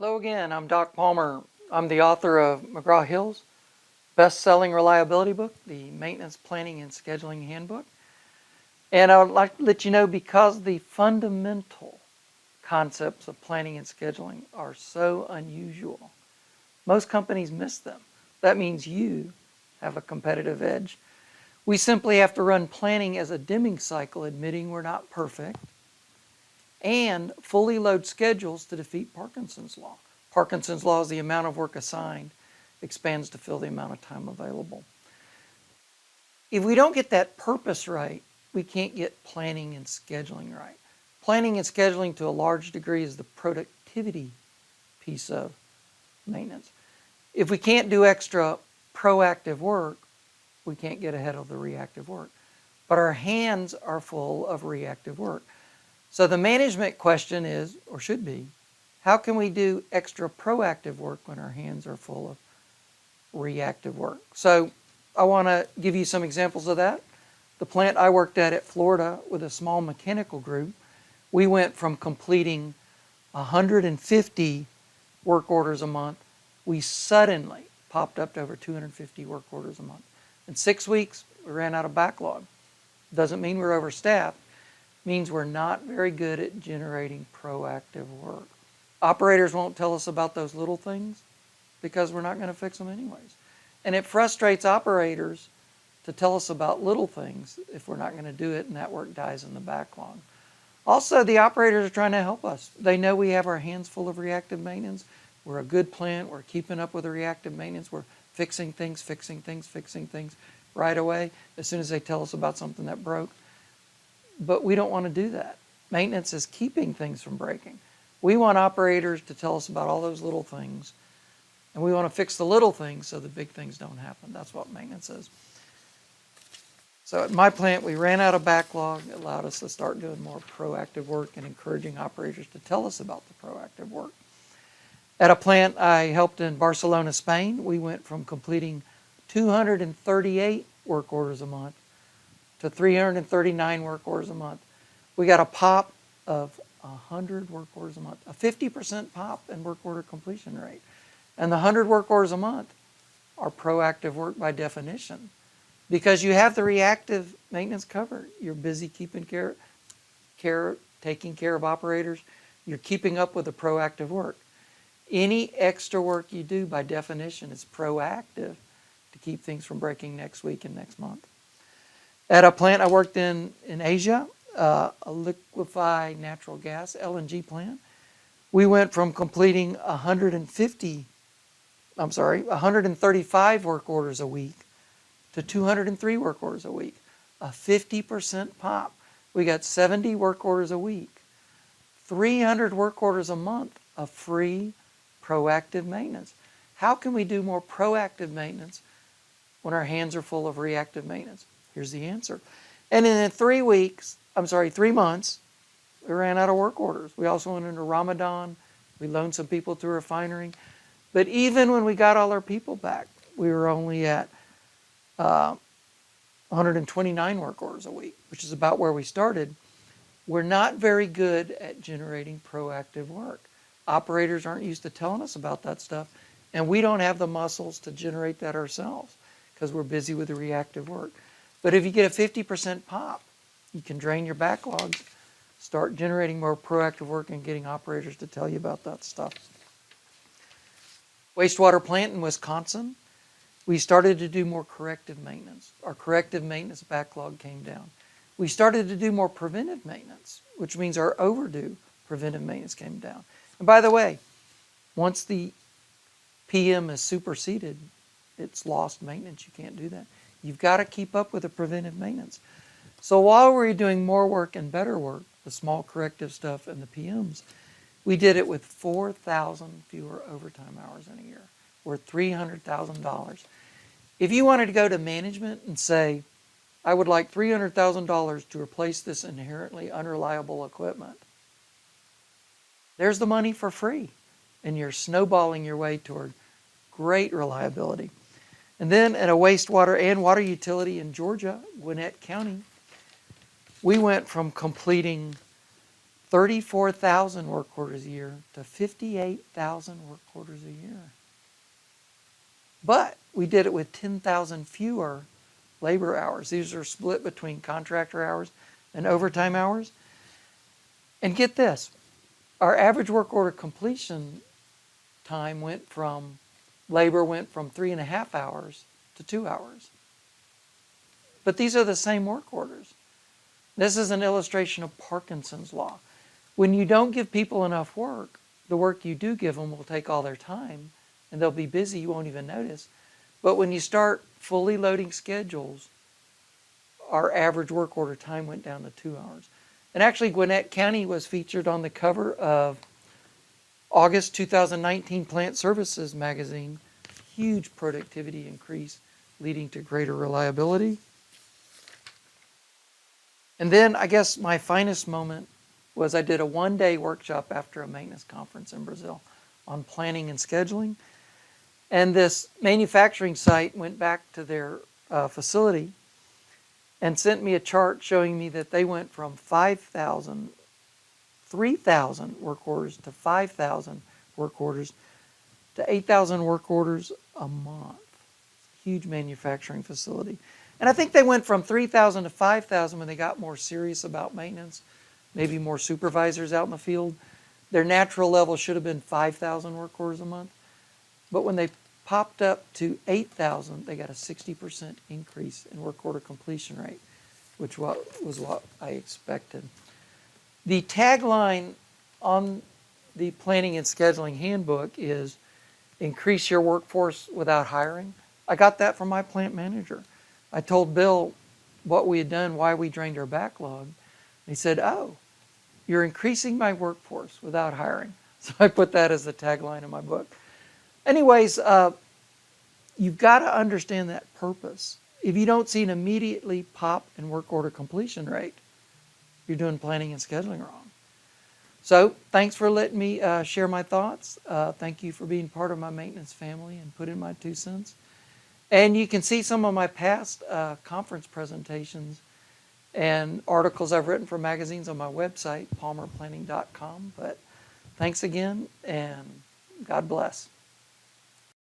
Hello again, I'm Doc Palmer. I'm the author of McGraw-Hill's best-selling reliability book, the Maintenance Planning and Scheduling Handbook. And I would like to let you know, because the fundamental concepts of planning and scheduling are so unusual, most companies miss them. That means you have a competitive edge. We simply have to run planning as a Deming cycle, admitting we're not perfect, and fully load schedules to defeat Parkinson's law. Parkinson's law is the amount of work assigned expands to fill the amount of time available. If we don't get that purpose right, we can't get planning and scheduling right. Planning and scheduling to a large degree is the productivity piece of maintenance. If we can't do extra proactive work, we can't get ahead of the reactive work. But our hands are full of reactive work. So the management question is, or should be, how can we do extra proactive work when our hands are full of reactive work? So I want to give you some examples of that. The plant I worked at Florida with a small mechanical group, we went from completing 150 work orders a month. We suddenly popped up to over 250 work orders a month. In 6 weeks, we ran out of backlog. Doesn't mean we're overstaffed. Means we're not very good at generating proactive work. Operators won't tell us about those little things because we're not going to fix them anyways. And it frustrates operators to tell us about little things if we're not going to do it, and that work dies in the backlog. Also, the operators are trying to help us. They know we have our hands full of reactive maintenance. We're a good plant. We're keeping up with the reactive maintenance. We're fixing things right away as soon as they tell us about something that broke. But we don't want to do that. Maintenance is keeping things from breaking. We want operators to tell us about all those little things, and we want to fix the little things so the big things don't happen. That's what maintenance is. So at my plant, we ran out of backlog. It allowed us to start doing more proactive work and encouraging operators to tell us about the proactive work. At a plant I helped in Barcelona, Spain, we went from completing 238 work orders a month to 339 work orders a month. We got a pop of 100 work orders a month, a 50% pop in work order completion rate. And the 100 work orders a month are proactive work by definition, because you have the reactive maintenance covered. You're busy taking care of operators. You're keeping up with the proactive work. Any extra work you do by definition is proactive to keep things from breaking next week and next month. At a plant I worked in Asia, a liquefied natural gas, LNG plant, we went from completing 135 work orders a week to 203 work orders a week, a 50% pop. We got 70 work orders a week, 300 work orders a month of free proactive maintenance. How can we do more proactive maintenance when our hands are full of reactive maintenance? Here's the answer. And in 3 months, we ran out of work orders. We also went into Ramadan. We loaned some people to a refinery. But even when we got all our people back, we were only at 129 work orders a week, which is about where we started. We're not very good at generating proactive work. Operators aren't used to telling us about that stuff, and we don't have the muscles to generate that ourselves because we're busy with the reactive work. But if you get a 50% pop, you can drain your backlogs, start generating more proactive work, and getting operators to tell you about that stuff. Wastewater plant in Wisconsin, we started to do more corrective maintenance. Our corrective maintenance backlog came down. We started to do more preventive maintenance, which means our overdue preventive maintenance came down. And by the way, once the PM is superseded, it's lost maintenance. You can't do that. You've got to keep up with the preventive maintenance. So while we're doing more work and better work, the small corrective stuff and the PMs, we did it with 4,000 fewer overtime hours in a year, or $300,000. If you wanted to go to management and say, I would like $300,000 to replace this inherently unreliable equipment, there's the money for free, and you're snowballing your way toward great reliability. And then at a wastewater and water utility in Georgia, Gwinnett County, we went from completing 34,000 work orders a year to 58,000 work orders a year. But we did it with 10,000 fewer labor hours. These are split between contractor hours and overtime hours. And get this, our average work order completion time went from 3.5 hours to 2 hours. But these are the same work orders. This is an illustration of Parkinson's law. When you don't give people enough work, the work you do give them will take all their time, and they'll be busy, you won't even notice. But when you start fully loading schedules, our average work order time went down to 2 hours. And actually, Gwinnett County was featured on the cover of August 2019 Plant Services magazine. Huge productivity increase leading to greater reliability. And then I guess my finest moment was I did a one-day workshop after a maintenance conference in Brazil on planning and scheduling. And this manufacturing site went back to their facility and sent me a chart showing me that they went from 3,000 work orders to 5,000 work orders to 8,000 work orders a month. Huge manufacturing facility. And I think they went from 3,000 to 5,000 when they got more serious about maintenance, maybe more supervisors out in the field. Their natural level should have been 5,000 work orders a month. But when they popped up to 8,000, they got a 60% increase in work order completion rate, which was what I expected. The tagline on the planning and scheduling handbook is increase your workforce without hiring. I got that from my plant manager. I told Bill what we had done, why we drained our backlog. He said, "Oh, you're increasing my workforce without hiring." So I put that as the tagline in my book. Anyways, you've got to understand that purpose. If you don't see an immediately pop in work order completion rate, you're doing planning and scheduling wrong. So thanks for letting me share my thoughts. Thank you for being part of my maintenance family and put in my 2 cents. And you can see some of my past conference presentations and articles I've written for magazines on my website, palmerplanning.com. But thanks again, and God bless.